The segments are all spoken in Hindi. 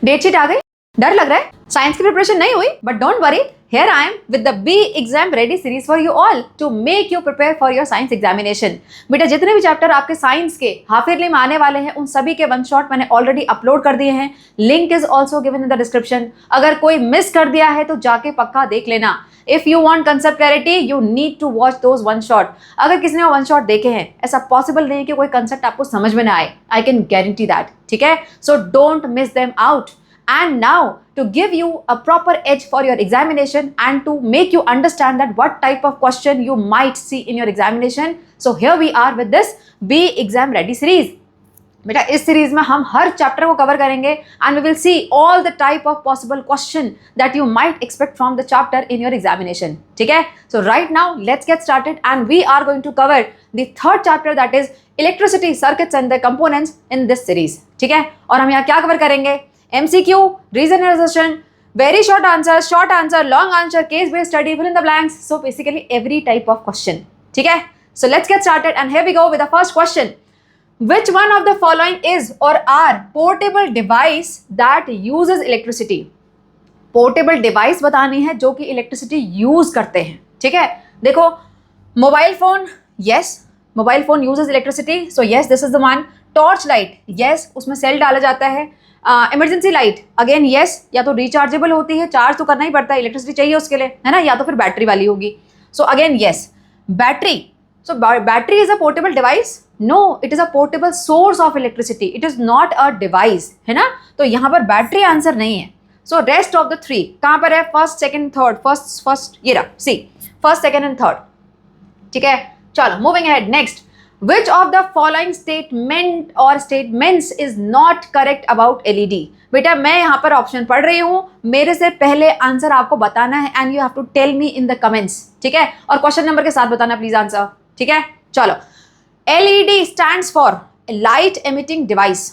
डेट शीट आ गई? डर लग रहा है? साइंस की प्रिपरेशन नहीं हुई? But don't worry, here I am with the B exam ready series for you all to make you prepare for your science examination. बेटा जितने भी चैप्टर आपके साइंस के हाफ ईयरली में आने वाले हैं उन सभी के वन शॉट मैंने ऑलरेडी अपलोड कर दिए हैं. Link is also given in the description. अगर कोई मिस कर दिया है तो जाके पक्का देख लेना. If you want concept clarity you need to watch those one shot. अगर किसी ने वन शॉट देखे हैं, ऐसा पॉसिबल नहीं है कि कोई कंसेप्ट आपको समझ में ना आए. I can guarantee that. ठीक है, so don't miss them out. And now to give you a proper edge for your examination and to make you understand that what type of question you might see in your examination, so here we are with this B exam ready series. बेटा इस सीरीज में हम हर चैप्टर को कवर करेंगे and we will see all the type of possible question that you might expect from the chapter in your examination. ठीक है, so right now let's get started and we are going to cover the third chapter that is electricity circuits and the components in this series. ठीक है, और हम यहाँ क्या कवर करेंगे? MCQ, reasonization, very short answer, long answer, case based study, fill in the blanks. So basically every type of question. ठीक है? So let's get started and here we go with the first question. Which one of the following is or are portable device that uses electricity? Portable device बतानी है जो कि electricity use करते हैं. ठीक है? देखो mobile phone, yes, mobile phone uses electricity, so yes, this is the one. Torch light, yes, उसमें सेल डाला जाता है. इमरजेंसी लाइट अगेन यस, या तो रिचार्जेबल होती है, चार्ज तो करना ही पड़ता है, इलेक्ट्रिसिटी चाहिए उसके लिए, है ना, या तो फिर बैटरी वाली होगी. So again yes. Battery, so battery is a portable device? No, it is a portable source of electricity, it is not a device, है ना. तो यहाँ पर बैटरी आंसर नहीं है. So rest of the three कहाँ पर है? First, second, third. फर्स्ट ये रहा, C, first, second and third. ठीक है, चलो moving ahead. Next, which of the following statement or statements is not correct about LED? बेटा मैं यहाँ पर ऑप्शन पढ़ रही हूँ, मेरे से पहले आंसर आपको बताना है and you have to tell me in the comments. ठीक है, और क्वेश्चन नंबर के साथ बताना प्लीज आंसर. ठीक है, चलो. LED stands for light emitting device.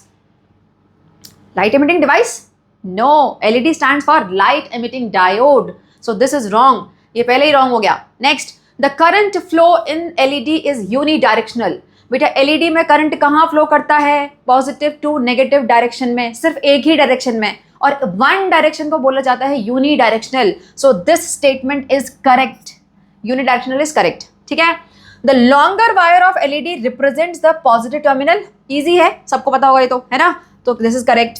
Light emitting device? No, LED stands for light emitting diode. So this is wrong. ये पहले ही wrong हो गया. Next, the current flow in LED is unidirectional. बेटा LED में करंट कहाँ फ्लो करता है? पॉजिटिव टू नेगेटिव डायरेक्शन में, सिर्फ एक ही डायरेक्शन में, और वन डायरेक्शन को बोला जाता है unidirectional. So this statement is correct. Unidirectional is correct. ठीक है. The longer wire of LED represents the positive terminal. Easy है, सबको पता होगा ये तो, है ना. तो this is correct.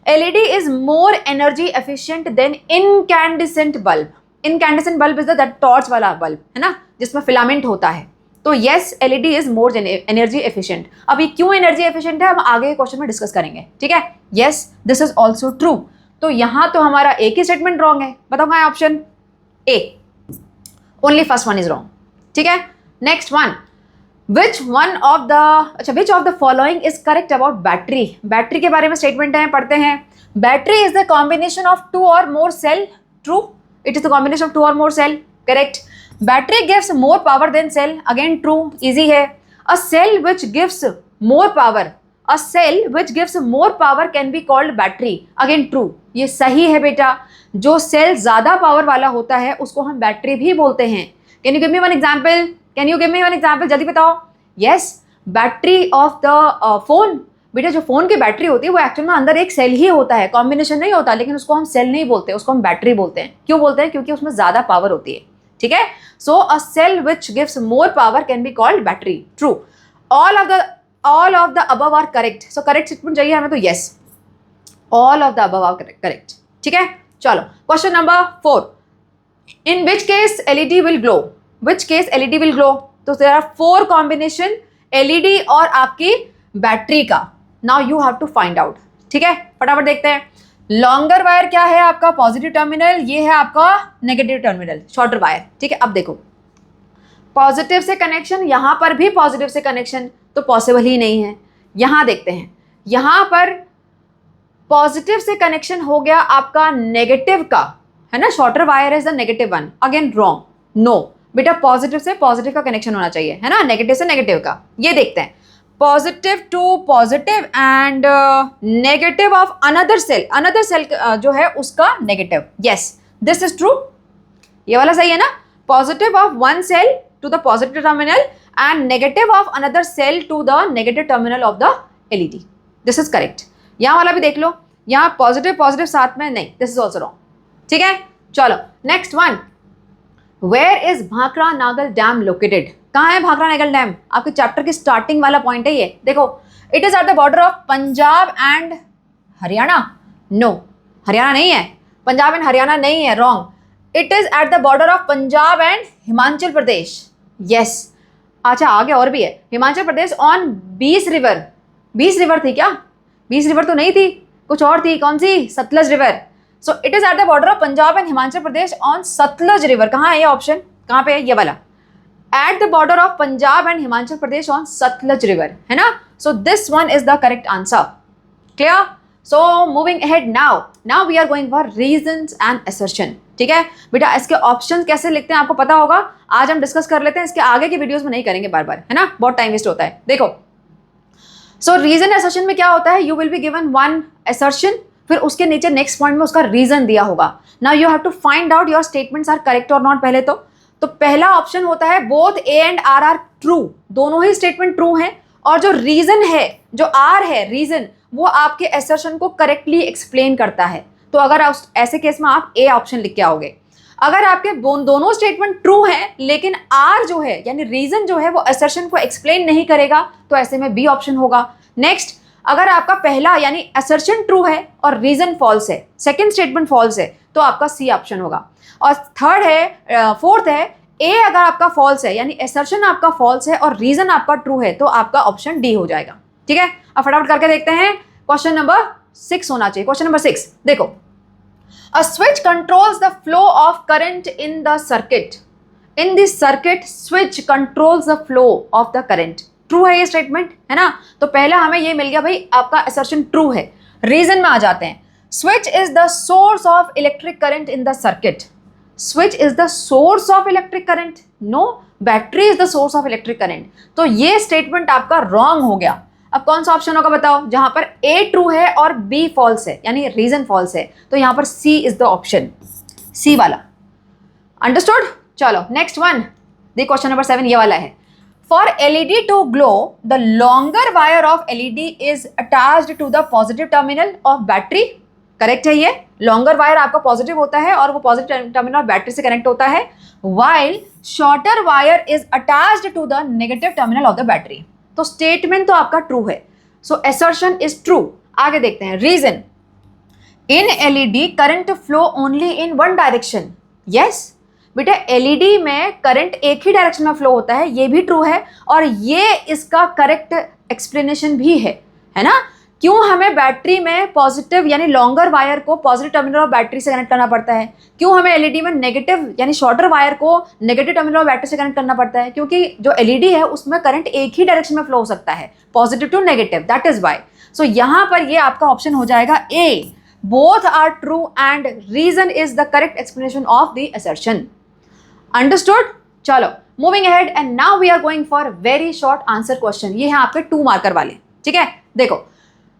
LED is more energy efficient then incandescent bulb. Incandescent bulb is that torch वाला बल्ब, है ना, जिसमें फिलामेंट होता है. तो yes, LED is more energy efficient. अब ये क्यों एनर्जी एफिशिएंट है हम आगे क्वेश्चन में डिस्कस करेंगे. ठीक है, yes, this is also true. तो यहाँ तो हमारा एक ही स्टेटमेंट रॉन्ग है. बताओ कहाँ है option A? Only first one is wrong. ठीक है, next one. Which of the following is correct about battery? Battery के बारे में स्टेटमेंट है, पढ़ते हैं. Battery is the combination of two or more cell. True, it is the combination of two or more cell. Correct. Battery gives more power than cell. Again true, easy है. A cell which gives more power can be called battery. Again true, ये सही है बेटा. जो सेल ज्यादा पावर वाला होता है उसको हम बैटरी भी बोलते हैं. Can you give me one example? जल्दी बताओ. Yes, battery of the phone. बेटा जो फोन की बैटरी होती है वो एक्चुअल में अंदर एक सेल ही होता है, कॉम्बिनेशन नहीं होता, लेकिन उसको हम सेल नहीं बोलते, उसको हम बैटरी बोलते हैं. क्यों बोलते हैं? क्योंकि उसमें ज्यादा पावर होती है. ठीक है, so a cell which gives more power can be called battery. True. All of the above are correct. So correct statement चाहिए हमें, तो yes, all of the above are correct. ठीक है, चलो question number 4. In which case LED will glow? Which case LED will glow? तो देयर आर 4 कॉम्बिनेशन LED और आपकी बैटरी का. Now you have to find out. ठीक है, फटाफट देखते हैं. लॉन्गर वायर क्या है आपका? Positive terminal. ये है आपका नेगेटिव टर्मिनल, शॉर्टर वायर. ठीक है, अब देखो पॉजिटिव से कनेक्शन, यहां पर भी पॉजिटिव से कनेक्शन तो पॉसिबल ही नहीं है. यहां देखते हैं, यहां पर पॉजिटिव से कनेक्शन हो गया आपका नेगेटिव का, है ना. Shorter wire is the negative one. Again wrong. No बेटा, पॉजिटिव से पॉजिटिव का कनेक्शन होना चाहिए, है ना, नेगेटिव से नेगेटिव का. ये देखते हैं, positive to positive and negative of another cell जो है उसका negative. Yes, this is true. ये वाला सही है ना. Positive of one cell to the positive terminal and negative of another cell to the negative terminal of the LED. This is correct. यहाँ वाला भी देख लो, यहाँ पॉजिटिव पॉजिटिव साथ में नहीं, दिस इज ऑल्सो रॉन्ग। ठीक है, चलो next one, where is Bhakra Nangal dam located? कहाँ है भाखड़ा नागल डैम? आपके चैप्टर की स्टार्टिंग वाला पॉइंट है ये, देखो, it is at the border of Punjab and Haryana. No, Haryana नहीं है, पंजाब एंड हरियाणा नहीं है, wrong. It is at the border of Punjab and Himachal Pradesh. Yes, अच्छा आगे और भी है, Himachal Pradesh on 20 river. 20 river थी क्या? 20 रिवर तो नहीं थी, कुछ और थी, कौन सी? Sutlej river. So it is at the border of Punjab and Himachal Pradesh on Sutlej river. कहाँ है ये ऑप्शन? कहाँ पे है ये वाला? At the border of Punjab and Himachal Pradesh on Sutlej river, है ना? So this one is the correct answer. Clear? So moving ahead, now we are going for reasons and assertion. ठीक है बेटा, इसके ऑप्शन कैसे लिखते हैं आपको पता होगा, आज हम डिस्कस कर लेते हैं, इसके आगे की वीडियोस में नहीं करेंगे बार बार, है ना, बहुत टाइम वेस्ट होता है। देखो, सो रीजन असर्शन में क्या होता है, you will be given one assertion, फिर उसके नीचे नेक्स्ट पॉइंट में उसका रीजन दिया होगा। Now you have to find out your statements are correct और नॉट। पहले तो पहला ऑप्शन होता है both A and R are true, दोनों ही स्टेटमेंट ट्रू हैं, और जो रीजन है, जो आर है रीजन, वो आपके असर्शन को करेक्टली एक्सप्लेन करता है। तो अगर ऐसे केस में आप ए ऑप्शन लिख के आओगे। अगर आपके दोनों स्टेटमेंट ट्रू हैं लेकिन आर जो है यानी रीजन जो है वो असर्शन को एक्सप्लेन नहीं करेगा, तो ऐसे में बी ऑप्शन होगा। नेक्स्ट, अगर आपका पहला यानी असर्शन ट्रू है और रीजन फॉल्स है, सेकंड स्टेटमेंट फॉल्स है, तो आपका सी ऑप्शन होगा। और थर्ड है, फोर्थ है, ए अगर आपका फॉल्स है यानी असर्शन आपका फॉल्स है और रीजन आपका ट्रू है, तो आपका ऑप्शन डी हो जाएगा। ठीक है, अब फटाफट करके देखते हैं। क्वेश्चन नंबर 6 होना चाहिए। क्वेश्चन नंबर 6 देखो, a switch controls the flow of current in the circuit. In this circuit switch controls the flow of the current. True है ये स्टेटमेंट, है ना? तो पहला हमें ये मिल गया भाई, आपका असर्शन ट्रू है। रीजन में आ जाते हैं, switch is the source of electric current in the circuit. Switch is the source of electric current, no, battery is the source of electric current. तो ये स्टेटमेंट आपका रॉन्ग हो गया। अब कौन सा ऑप्शन होगा बताओ, जहां पर ए ट्रू है और बी फॉल्स है यानी रीजन फॉल्स है, तो यहां पर C is the option, C वाला। अंडरस्टूड? चलो नेक्स्ट वन, देखो क्वेश्चन नंबर 7 ये वाला है। For LED to glow the longer wire of LED is attached to the positive terminal of battery. Correct है ये, लॉन्गर वायर आपका पॉजिटिव होता है और वो पॉजिटिव टर्मिनल ऑफ बैटरी से कनेक्ट होता है, while shorter wire is attached to the negative terminal of the battery. तो स्टेटमेंट तो आपका ट्रू है, सो असर्शन इज ट्रू। आगे देखते हैं, reason, in LED current flow only in one direction. Yes बेटा, एलईडी में करंट एक ही डायरेक्शन में फ्लो होता है, ये भी ट्रू है और ये इसका करेक्ट एक्सप्लेनेशन भी है ना? क्यों हमें बैटरी में पॉजिटिव यानी लॉन्गर वायर को पॉजिटिव टर्मिनल ऑफ बैटरी से कनेक्ट करना पड़ता है, क्यों हमें एलईडी में नेगेटिव यानी शॉर्टर वायर को नेगेटिव टर्मिनल ऑफ बैटरी से कनेक्ट करना पड़ता है? क्योंकि जो एलईडी है उसमें करंट एक ही डायरेक्शन में फ्लो हो सकता है, positive to negative, that is why. So यहाँ पर ये आपका ऑप्शन हो जाएगा A, both are true and reason is the correct explanation of the assertion. Understood? चलो moving ahead and now we are going for very short answer question. ये है आपके 2 मार्कर वाले। ठीक है, देखो,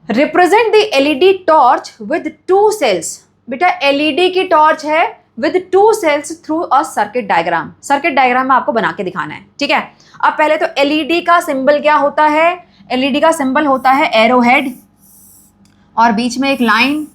represent the LED torch with 2 cells. बेटा एलईडी की टॉर्च है with 2 cells through a circuit diagram. Circuit diagram में आपको बना के दिखाना है। ठीक है, अब पहले तो एलईडी का सिंबल क्या होता है? एलईडी का सिंबल होता है एरो हेड और बीच में एक लाइन,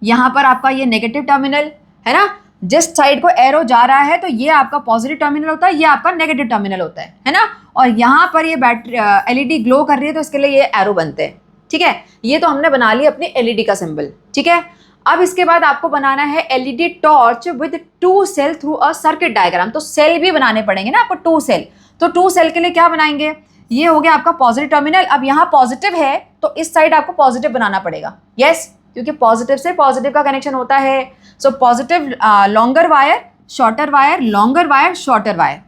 यहां पर आपका ये नेगेटिव टर्मिनल है ना, जिस साइड को एरो जा रहा है तो ये आपका पॉजिटिव टर्मिनल होता है, ये आपका नेगेटिव टर्मिनल होता है ना? और यहाँ पर ये बैटरी एलईडी ग्लो कर रही है तो इसके लिए ये एरो बनते हैं। ठीक है, ये तो हमने बना लिया अपनी एलईडी का सिंबल। ठीक है, अब इसके बाद आपको बनाना है LED torch with 2 cell through a circuit diagram. तो सेल भी बनाने पड़ेंगे ना आपको, 2 सेल। तो 2 सेल के लिए क्या बनाएंगे? ये हो गया आपका पॉजिटिव टर्मिनल। अब यहाँ पॉजिटिव है तो इस साइड आपको पॉजिटिव बनाना पड़ेगा। यस, क्योंकि पॉजिटिव से पॉजिटिव का कनेक्शन होता है। So positive longer wire, shorter wire, longer wire, shorter wire,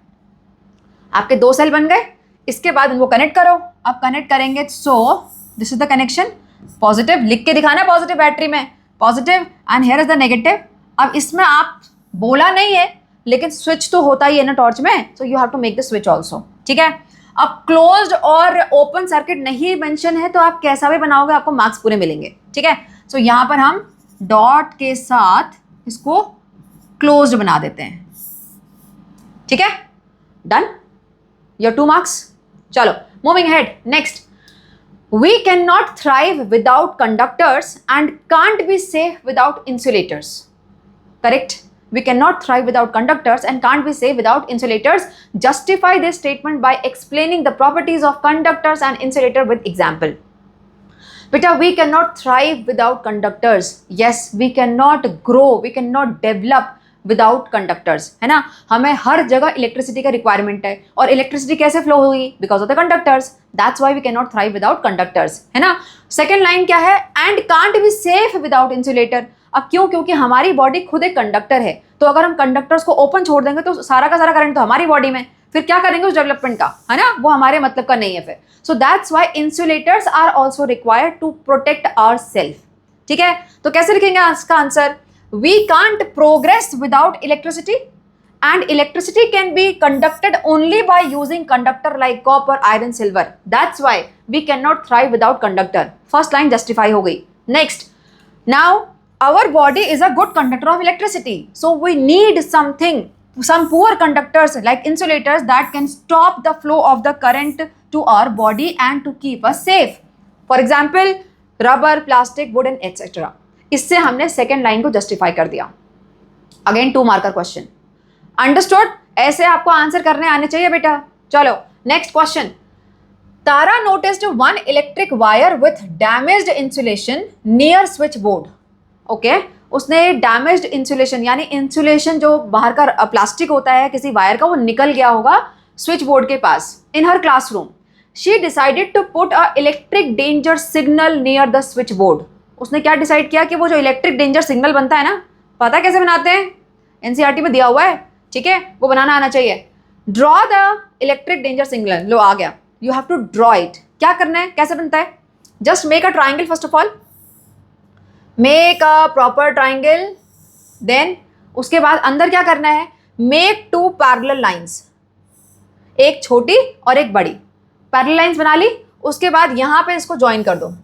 आपके 2 सेल बन गए। इसके बाद उनको कनेक्ट करो। अब कनेक्ट करेंगे, सो this is the connection. Positive लिख के दिखाना, पॉजिटिव बैटरी में positive and here is the negative. अब इसमें आप बोला नहीं है लेकिन स्विच तो होता ही है ना टॉर्च में, so you have to make the switch also. ठीक है, अब क्लोज्ड और ओपन सर्किट नहीं मेंशन है तो आप कैसा भी बनाओगे आपको मार्क्स पूरे मिलेंगे। ठीक है, सो यहाँ पर हम डॉट के साथ इसको क्लोज्ड बना देते हैं। ठीक है, डन, योर 2 मार्क्स। चलो moving head, next, We cannot thrive without conductors and can't be safe without insulators. Correct? We cannot thrive without conductors and can't be safe without insulators. Justify this statement by explaining the properties of conductors and insulator with example. Beta, we cannot thrive without conductors. Yes, we cannot grow, we cannot develop without conductors, है ना. हमें हर जगह इलेक्ट्रिसिटी का रिक्वायरमेंट है, और इलेक्ट्रिसिटी कैसे फ्लो होगी? Because of the conductors. That's why we can not thrive without conductors, है ना. सेकेंड लाइन क्या है? And can't be safe without insulator. अब क्यों? क्योंकि हमारी बॉडी खुद एक कंडक्टर है, तो अगर हम कंडक्टर्स को ओपन छोड़ देंगे तो सारा का सारा करंट तो हमारी बॉडी में, फिर क्या करेंगे उस डेवलपमेंट का, है ना. वो हमारे मतलब का नहीं है फिर. So that's why insulators are also required to protect our self. ठीक है, तो कैसे लिखेंगे इसका answer? We can't progress without electricity, and electricity can be conducted only by using conductor like copper, iron, silver. That's why we cannot thrive without conductor. First line justify हो गई. Next, now our body is a good conductor of electricity, so we need some poor conductors like insulators that can stop the flow of the current to our body and to keep us safe. For example, rubber, plastic, wood and etc. इससे हमने सेकेंड लाइन को जस्टिफाई कर दिया. Again 2 marker question. अंडरस्टूड? ऐसे आपको आंसर करने आने चाहिए बेटा. चलो next question. Tara noticed one electric wire with damaged insulation near switch board. Okay, उसने डैमेज्ड इंसुलेशन यानी इंसुलेशन जो बाहर का प्लास्टिक होता है किसी वायर का, वो निकल गया होगा स्विच बोर्ड के पास in her classroom. She decided to put a electric danger signal near the switch board. उसने क्या डिसाइड किया कि वो जो इलेक्ट्रिक डेंजर सिग्नल बनता है ना, पता है कैसे बनाते हैं? एनसीईआरटी में दिया हुआ है, ठीक है, वो बनाना आना चाहिए. Draw the electric danger signal. लो आ गया. You have to draw it. क्या करना है, कैसे बनता है? Just make a triangle. First of all make a proper triangle. Then उसके बाद अंदर क्या करना है? मेक 2 पैरेलल लाइंस, एक छोटी और एक बड़ी. पैरेलल लाइंस बना ली. उसके बाद यहाँ पे इसको ज्वाइन कर दो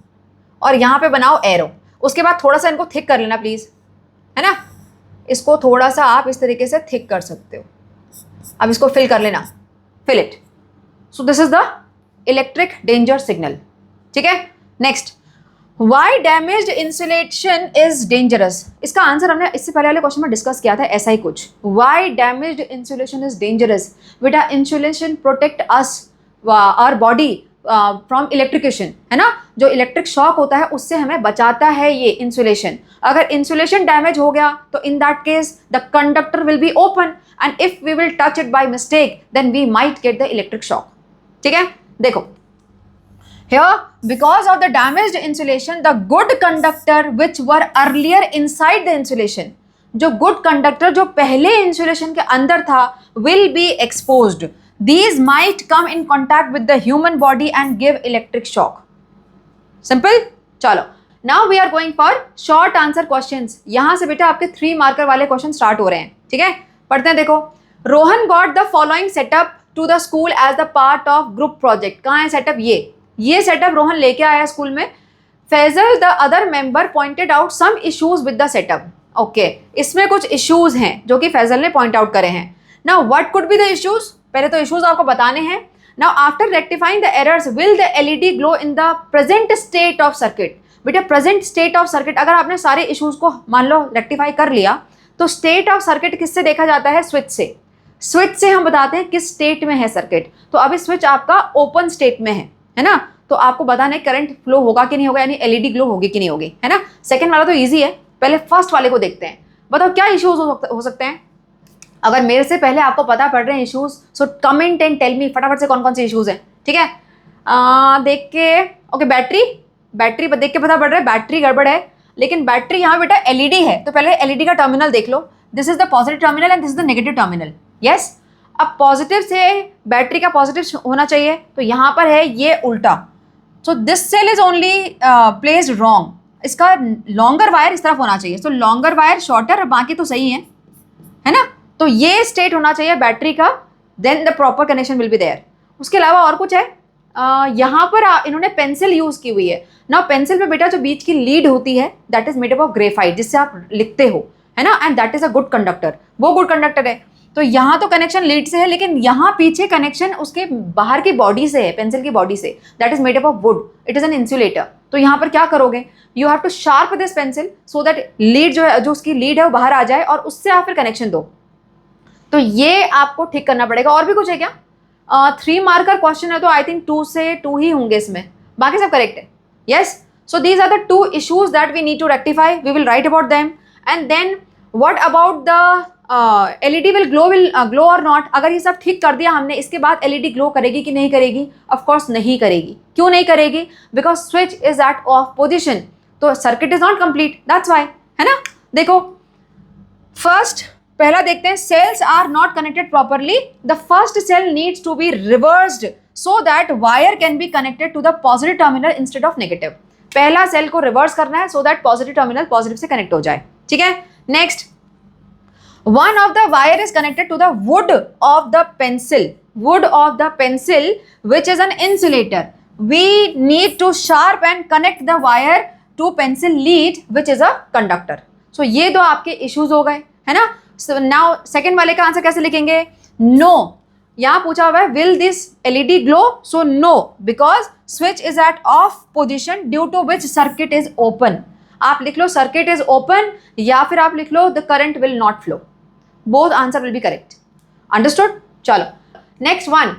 और यहाँ पे बनाओ एरो. उसके बाद थोड़ा सा इनको थिक कर लेना प्लीज, है ना. इसको थोड़ा सा आप इस तरीके से थिक कर सकते हो. अब इसको फिल कर लेना, fill it. So this is the electric danger signal. ठीक है. Next, why damaged insulation is dangerous. इसका आंसर हमने इससे पहले वाले क्वेश्चन में डिस्कस किया था, ऐसा ही कुछ. Why damaged insulation is dangerous. बेटा insulation protect us our body from electrication, है ना. जो इलेक्ट्रिक शॉक होता है उससे हमें बचाता है ये इंसुलेशन. अगर इंसुलेशन डैमेज हो गया तो in that case the conductor will be open and if we will touch it by mistake then we might get the electric shock. ठीक है. देखो here because of the damaged insulation the good conductor which were earlier inside the insulation, जो गुड कंडक्टर जो पहले इंसुलेशन के अंदर था will be exposed. These might come in contact with the human body and give electric shock. Simple? चलो, now we are going for short answer questions. यहाँ से बेटा आपके 3 मार्कर वाले क्वेश्चन स्टार्ट हो रहे हैं. ठीक है, पढ़ते हैं. देखो, Rohan got the following setup to the school as the part of group project. कहाँ है सेटअप? ये सेटअप रोहन लेके आया स्कूल में. Faisal the other member pointed out some issues with the setup. Okay, इसमें कुछ इश्यूज हैं जो कि फैजल ने पॉइंट आउट करे हैं. Now what could be the issues? पहले तो इश्यूज आपको बताने हैं. Now after rectifying the errors will the LED glow in the present state of circuit. बेटा प्रेजेंट स्टेट ऑफ सर्किट, अगर आपने सारे इश्यूज को मान लो रेक्टिफाई कर लिया तो स्टेट ऑफ सर्किट किससे देखा जाता है? स्विच से. स्विच से हम बताते हैं किस स्टेट में है सर्किट. तो अभी स्विच आपका ओपन स्टेट में है ना. तो आपको बताना है करंट फ्लो होगा कि नहीं होगा, यानी एलईडी ग्लो होगी कि नहीं होगी, है ना. सेकंड वाला तो इजी है, पहले फर्स्ट वाले को देखते हैं. बताओ क्या इश्यूज हो सकते हैं. अगर मेरे से पहले आपको पता पड़ रहे हैं issues, so comment and tell me फटाफट से कौन कौन से इश्यूज हैं. ठीक है, देख के. ओके, बैटरी देख के पता पड़ रहा है बैटरी गड़बड़ है. लेकिन बैटरी यहाँ बेटा एलईडी है, तो पहले एलईडी का टर्मिनल देख लो. This is the positive terminal and this is the negative terminal. Yes, अब पॉजिटिव से बैटरी का पॉजिटिव होना चाहिए, तो यहाँ पर है ये उल्टा. So this cell is only placed wrong. इसका लॉन्गर वायर इस तरफ होना चाहिए. सो लॉन्गर वायर शॉर्टर, बाकी तो सही है ना. तो ये स्टेट होना चाहिए बैटरी का, then the proper connection will be there. उसके अलावा और कुछ है. यहाँ पर इन्होंने पेंसिल यूज की हुई है ना. पेंसिल में बेटा जो बीच की लीड होती है that is made up of graphite, जिससे आप लिखते हो, है ना. And that is a good conductor. वो गुड कंडक्टर है. तो यहाँ तो कनेक्शन लीड से है, लेकिन यहाँ पीछे कनेक्शन उसके बाहर की बॉडी से है, पेंसिल की बॉडी से, that is made up of wood, it is an insulator. तो यहाँ पर क्या करोगे, you have to sharp this pencil so that lead जो है, जो उसकी लीड है वो बाहर आ जाए और उससे आप फिर कनेक्शन दो। तो ये आपको ठीक करना पड़ेगा। और भी कुछ है क्या? 3 मार्कर क्वेश्चन है तो आई थिंक 2 से 2 ही होंगे इसमें, बाकी सब करेक्ट है। Yes, so these are the 2 issues that we need to rectify, we will write about them. And then what about the LED will glow और नॉट। अगर ये सब ठीक कर दिया हमने, इसके बाद एलईडी ग्लो करेगी कि नहीं करेगी? ऑफकोर्स नहीं करेगी। क्यों नहीं करेगी? Because switch is at off position, तो circuit is not complete, that's why, है ना। देखो फर्स्ट पहला देखते हैं, cells are not connected properly, the first cell needs to be reversed so that wire can be connected to the positive terminal instead of negative. पहला सेल को रिवर्स करना है so that positive terminal positive से कनेक्ट हो जाए, ठीक है। Next, one of the wire is connected to the wood of the pencil which is an insulator. We need to sharp and connect the wire to pencil lead which is a conductor. So ये दो आपके issues हो गए, है ना। So now second वाले का आंसर कैसे लिखेंगे? No, यहाँ पूछा हुआ है will this LED glow? So no, because switch is at off position due to which circuit is open. आप लिख लो circuit is open या फिर आप लिख लो the current will not flow. Both answer will be correct. Understood? चलो next one.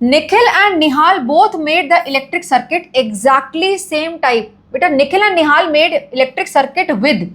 Nikhil and Nihal both made the electric circuit exactly same type. बेटा Nikhil and Nihal made electric circuit with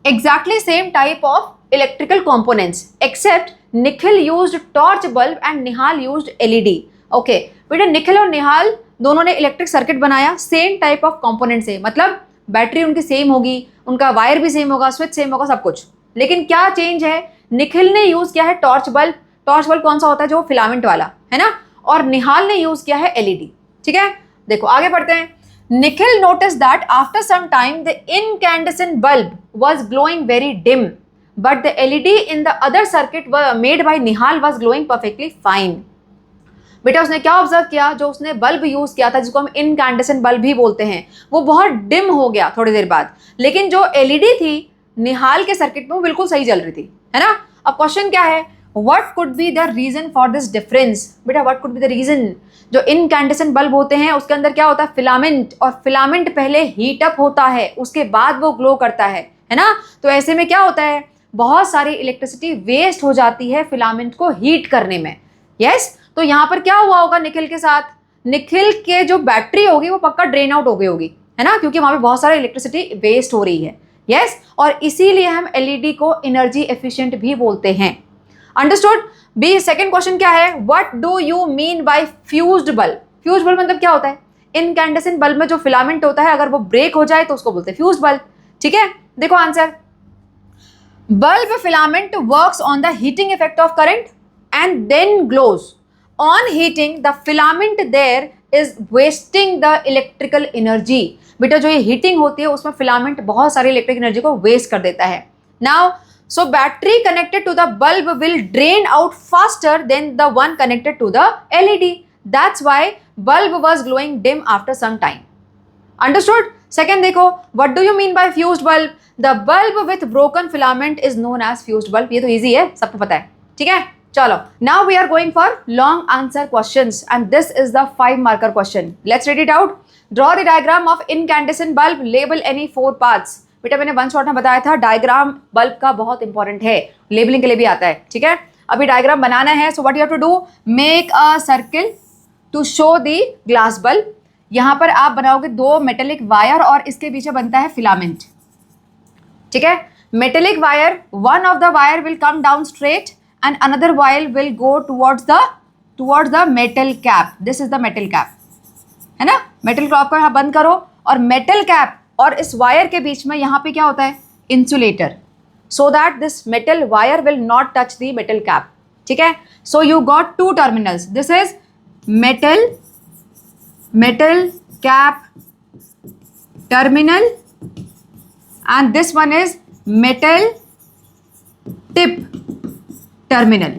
exactly same type of electrical components except Nikhil used torch bulb and Nihal used LED. Okay, बेटा निखिल और निहाल दोनों ने इलेक्ट्रिक सर्किट बनाया सेम टाइप ऑफ कंपोनेंट से, मतलब बैटरी उनकी सेम होगी, उनका वायर भी सेम होगा, स्विच सेम होगा, सब कुछ। लेकिन क्या चेंज है? निखिल ने यूज किया है टॉर्च बल्ब। टॉर्च बल्ब कौन सा होता है? जो फिलामेंट वाला, है ना। और निहाल ने यूज किया है एलईडी, ठीक है। देखो आगे पढ़ते हैं। Nikhil notice that after some time the incandescent bulb was glowing very dim but the LED in the other circuit made by Nihal was glowing perfectly fine. बेटा उसने क्या ऑब्जर्व किया? जो उसने बल्ब यूज किया था, जिसको हम इनकैंडेसेंट बल्ब भी बोलते हैं, वो बहुत डिम हो गया थोड़ी देर बाद, लेकिन जो एलईडी थी निहाल के सर्किट में वो बिल्कुल सही जल रही थी, है ना। अब क्वेश्चन क्या है? What could be the reason for this difference? बेटा what could be the reason? जो इनकैंडेसेंट बल्ब होते हैं उसके अंदर क्या होता है? फिलामेंट, और फिलामेंट पहले हीट अप होता है, उसके बाद वो ग्लो करता है ना। तो ऐसे में क्या होता है? बहुत सारी इलेक्ट्रिसिटी वेस्ट हो जाती है फिलामेंट को हीट करने में। यस, तो यहाँ पर क्या हुआ होगा निखिल के साथ? निखिल के जो बैटरी होगी वो पक्का ड्रेन आउट हो गई होगी, है ना, क्योंकि वहां पे बहुत सारी इलेक्ट्रिसिटी वेस्ट हो रही है। यस, और इसीलिए हम एलईडी को एनर्जी एफिशिएंट भी बोलते हैं। अंडरस्टूड? बी सेकंड क्वेश्चन क्या है? What do you mean by fused bulb? Fused bulb मतलब क्या होता है? इनकैंडेसेंट बल्ब में जो फिलामेंट होता है अगर वो ब्रेक हो जाए तो उसको बोलते हैं फ्यूज्ड बल्ब, ठीक है। देखो answer, bulb filament works on the heating effect of current and then glows. On heating, the filament there is wasting the electrical energy. बेटा जो ये हीटिंग होती है उसमें फिलामेंट बहुत सारी इलेक्ट्रिक एनर्जी को वेस्ट कर देता है। Now, so battery connected to the bulb will drain out faster than the one connected to the LED. That's why bulb was glowing dim after some time. Understood? Second देखो, what do you mean by fused bulb? The bulb with broken filament is known as fused bulb. ये तो easy है, सबको पता है, ठीक है। चलो, now we are going for long answer questions and this is the 5 marker question. Let's read it out. Draw the diagram of incandescent bulb. Label any 4 parts. बेटा मैंने वन शॉट में बताया था डायग्राम बल्ब का बहुत इंपॉर्टेंट है, लेबलिंग के लिए भी आता है, ठीक है। अभी डायग्राम बनाना है, so what you have to do, make a circle to show the glass bulb. यहाँ पर आप बनाओगे 2 मेटेलिक वायर और इसके पीछे बनता है फिलामेंट, ठीक है। Metallic wire, one of the wire will come down straight and another wire will go towards the metal cap. This is the metal cap, है ना। मेटल कैप को यहाँ बंद करो और मेटल कैप और इस वायर के बीच में यहाँ पे क्या होता है? Insulator, so that this metal wire will not touch the metal cap, ठीक है। So you got 2 terminals. This is metal cap terminal and this one is metal tip terminal.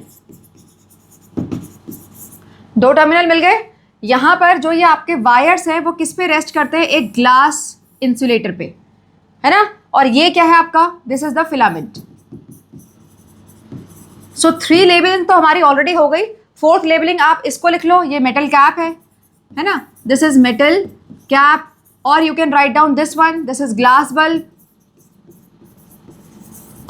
2 terminal मिल गए। यहां पर जो ये आपके वायर्स हैं वो किस पे रेस्ट करते हैं? एक ग्लास इंसुलेटर पे, है ना। और ये क्या है आपका? This is the filament, so 3 labelling तो हमारी ऑलरेडी हो गई। 4th लेबलिंग आप इसको लिख लो, ये मेटल कैप है ना, दिस इज मेटल कैप, और you can write down this one, this is glass bulb,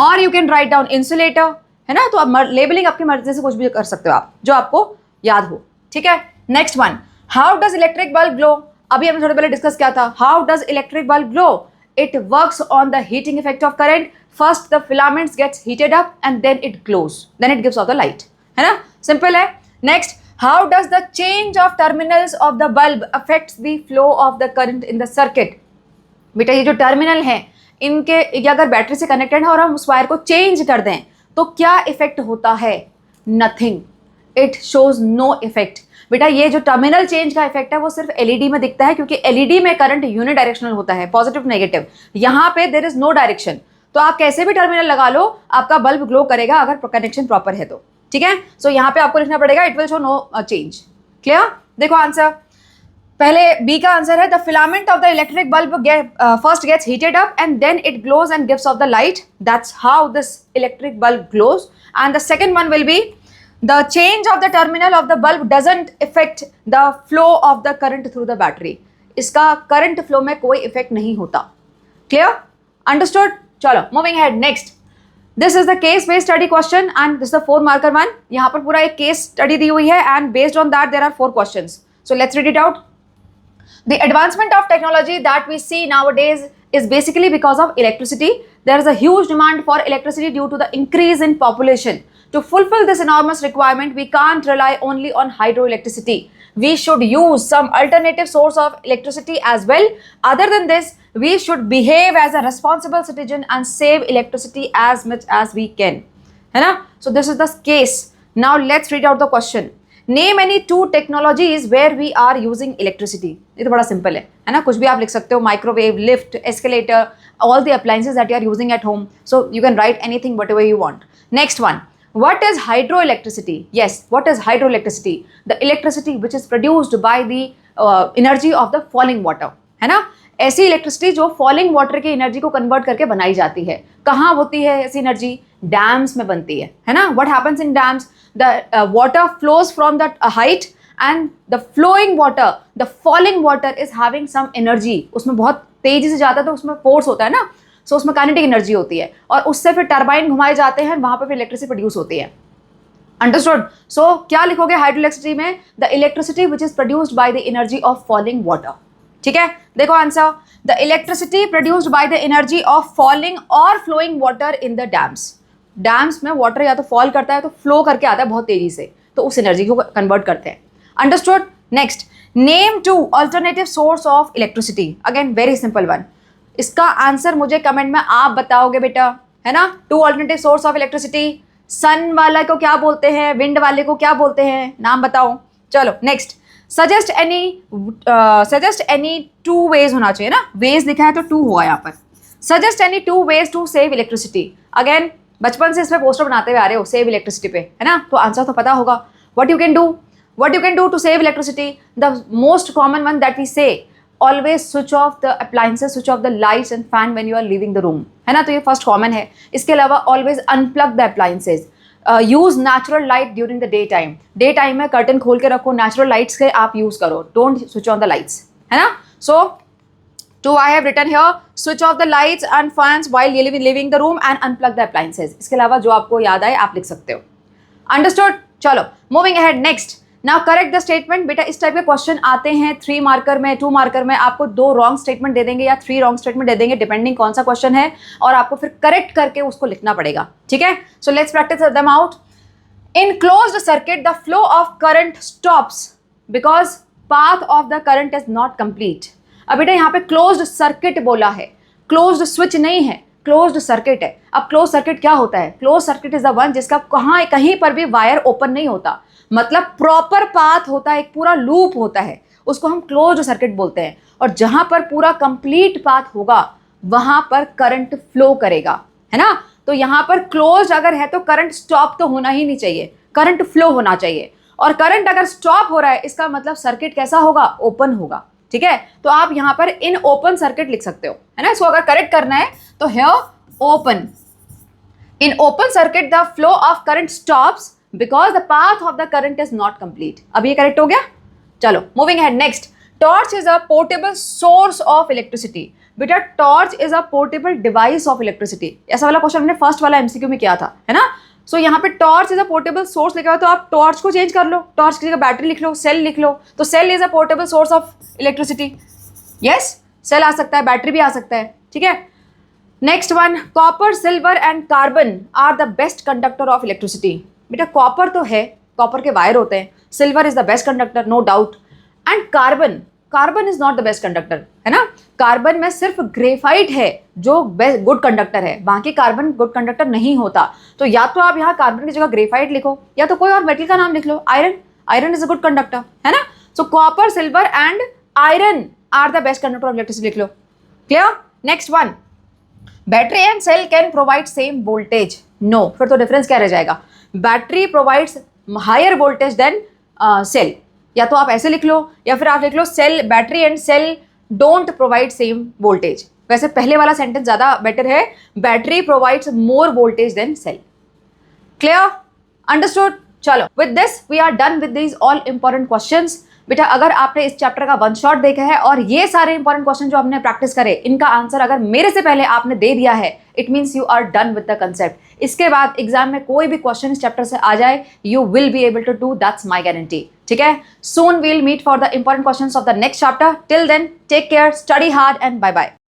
और you can write down insulator, है ना। तो अब लेबलिंग आपकी मर्जी से कुछ भी कर सकते हो आप, जो आपको याद हो, ठीक है। Next one, how does electric bulb glow. अभी हमने थोड़े पहले डिस्कस किया था, how does electric bulb glow, it works on the heating effect of current, first the filaments gets heated up and then it glows, then it gives off the light, है ना, सिंपल है। Next, how does the change of terminals of the bulb affects the flow of the current in the circuit. बेटा ये जो टर्मिनल है इनके, ये अगर बैटरी से कनेक्टेड है और हम उस वायर को चेंज कर दें तो क्या इफेक्ट होता है, nothing, it shows no effect. बेटा ये जो टर्मिनल चेंज का इफेक्ट है वो सिर्फ एलईडी में दिखता है, क्योंकि एलईडी में करंट यूनि डायरेक्शनल होता है, पॉजिटिव नेगेटिव, यहाँ पे देयर इज नो डायरेक्शन। तो आप कैसे भी टर्मिनल लगा लो, आपका बल्ब ग्लो करेगा अगर कनेक्शन प्रॉपर है तो, ठीक है। सो यहाँ पे आपको लिखना पड़ेगा it will show no change. Clear, देखो आंसर, पहले बी का आंसर है the filament of the electric bulb first gets heated up and then it glows and gives off the light, that's how this electric bulb glows. And the second one will be the change of the terminal of the bulb doesn't effect the flow of the current through the battery, इसका करंट फ्लो में कोई इफेक्ट नहीं होता। Clear, understood. चलो moving head, next, this is the case based study question and this the 4 marker one. यहाँ पर पूरा एक केस स्टडी दी हुई है and based on that there are 4 questions, so let's read it out. The advancement of technology that we see nowadays is basically because of electricity. There is a huge demand for electricity due to the increase in population. To fulfill this enormous requirement, we can't rely only on hydroelectricity. We should use some alternative source of electricity as well. Other than this, we should behave as a responsible citizen and save electricity as much as we can. है ना? So this is the case. Now let's read out the question. Name any 2 technologies where we are using electricity. ये तो बड़ा सिंपल है ना, कुछ भी आप लिख सकते हो, microwave, lift, escalator, all the appliances that you are using at home. So you can write anything whatever you want. Next one, what is hydroelectricity? Yes, what is hydroelectricity? The electricity which is produced by the energy of the falling water, है ना। ऐसी इलेक्ट्रिसिटी जो फॉलिंग वाटर की एनर्जी को कन्वर्ट करके बनाई जाती है। कहाँ होती है ऐसी एनर्जी? डैम्स में बनती है ना। What happens in dams? The water flows from the height and the flowing water, the falling water is having some energy, उसमें बहुत तेजी से जाता है तो उसमें फोर्स होता है ना, सो उसमें काइनेटिक एनर्जी होती है और उससे फिर टरबाइन घुमाए जाते हैं, वहां पर फिर इलेक्ट्रिसिटी प्रोड्यूस होती है। अंडरस्टूड। सो क्या लिखोगे हाइड्रोइलेक्ट्रिसिटी में? The electricity which is produced by the energy of falling water. ठीक है, देखो answer, the electricity produced by the energy of falling और flowing water in the dams. Dams में वाटर या तो फॉल करता है तो फ्लो करके आता है बहुत तेजी से, तो उस एनर्जी को कन्वर्ट करते हैं। Understood. Next, name 2 alternative source of electricity. Again very simple one, इसका आंसर मुझे कमेंट में आप बताओगे बेटा, है ना। 2 अल्टरनेटिव सोर्स ऑफ इलेक्ट्रिसिटी। सन वाला को क्या बोलते हैं, विंड वाले को क्या बोलते हैं, नाम बताओ। चलो नेक्स्ट, सजेस्ट एनी 2 वेज होना चाहिए ना, वेज लिखा है तो 2 हुआ यहाँ पर। Suggest any 2 ways to save electricity. Again बचपन से इसमें पोस्टर बनाते हुए आ रहे हो सेव इलेक्ट्रिसिटी पे, है ना, तो आंसर तो पता होगा। What you can do to save electricity? The most common one that we say, always switch off the appliances, switch off the lights and fan when you are leaving the room, है ना, तो ये फर्स्ट कॉमन है। इसके अलावा always unplug the appliances, use natural light during the day time. Day time में कर्टन खोल के रखो, नेचुरल लाइट्स के आप यूज करो, don't switch on the lights, है ना। सो 2 I have written here, switch off the lights and fans while leaving the room and unplug the appliances. इसके अलावा जो आपको याद आए आप लिख सकते हो। Understood? चलो moving ahead, next. Now correct the statement. बेटा इस टाइप के क्वेश्चन आते हैं 3 मार्कर में, 2 मार्कर में, आपको 2 रॉन्ग स्टेटमेंट दे देंगे या 3 रॉन्ग स्टेटमेंट दे देंगे, डिपेंडिंग कौन सा क्वेश्चन है, और आपको फिर करेक्ट करके उसको लिखना पड़ेगा। ठीक है, so let's practice them out. In closed circuit, the flow of current stops because path of the current is not complete. अब बेटा यहाँ पे क्लोज्ड सर्किट बोला है, क्लोज्ड स्विच नहीं है, क्लोज्ड सर्किट है। अब क्लोज सर्किट क्या होता है? Close circuit is the one जिसका कहीं पर भी वायर ओपन नहीं होता, मतलब प्रॉपर पाथ होता है, एक पूरा लूप होता है, उसको हम क्लोज्ड सर्किट बोलते हैं। और जहां पर पूरा कंप्लीट पाथ होगा वहां पर करंट फ्लो करेगा, है ना। तो यहाँ पर क्लोज अगर है तो करंट स्टॉप तो होना ही नहीं चाहिए, करंट फ्लो होना चाहिए। और करंट अगर स्टॉप हो रहा है इसका मतलब सर्किट कैसा होगा? ओपन होगा। ठीक है, तो आप यहाँ पर इन ओपन सर्किट लिख सकते हो, है ना। इसको अगर करेक्ट करना है तो here open. In open circuit, the flow of current stops because the path of the current is not complete. अब ये करेक्ट हो गया? चलो, moving ahead. Next, torch is a portable source of electricity. बेटा torch is a portable device of electricity. ऐसा वाला क्वेश्चन हमने फर्स्ट वाला एमसीक्यू में किया था, है ना. सो यहाँ पे torch is a portable source लिखा हुआ, तो आप टॉर्च को चेंज कर लो, टॉर्च की जगह बैटरी लिख लो, सेल लिख लो. तो cell is a portable source of electricity. Yes, cell आ सकता है, बैटरी भी आ सकता है. ठीक है. Next one, copper, silver and carbon are the best conductor of electricity. बेटा कॉपर तो है, कॉपर के वायर होते हैं. Silver is the best conductor, no doubt. And carbon, carbon is not the best conductor, है ना. कार्बन में सिर्फ ग्रेफाइट है जो बेस्ट गुड कंडक्टर है, बाकी कार्बन गुड कंडक्टर नहीं होता. तो या तो आप यहाँ कार्बन की जगह ग्रेफाइट लिखो, या तो कोई और मेटल का नाम लिख लो. Iron, iron is a good conductor, है ना. So copper, silver and iron are the best conductor of electricity लिख लो. Clear. Next one, battery and cell can provide same voltage. No, फिर तो डिफरेंस क्या रह जाएगा. Battery provides higher voltage than cell. या तो आप ऐसे लिख लो, या फिर आप लिख लो cell, battery and cell don't provide same voltage. वैसे पहले वाला सेंटेंस ज़्यादा बेटर है, battery provides more voltage than cell. Clear, understood. चलो, with this we are done with these all important questions. बेटा अगर आपने इस चैप्टर का वन शॉट देखा है और ये सारे इंपॉर्टेंट क्वेश्चन जो हमने प्रैक्टिस करे, इनका आंसर अगर मेरे से पहले आपने दे दिया है, it means you are done with the concept. इसके बाद एग्जाम में कोई भी क्वेश्चन इस चैप्टर से आ जाए, you will be able to do, that's my guarantee. ठीक है. Soon we'll meet for the important questions of the next chapter. Till then take care, study hard and bye bye.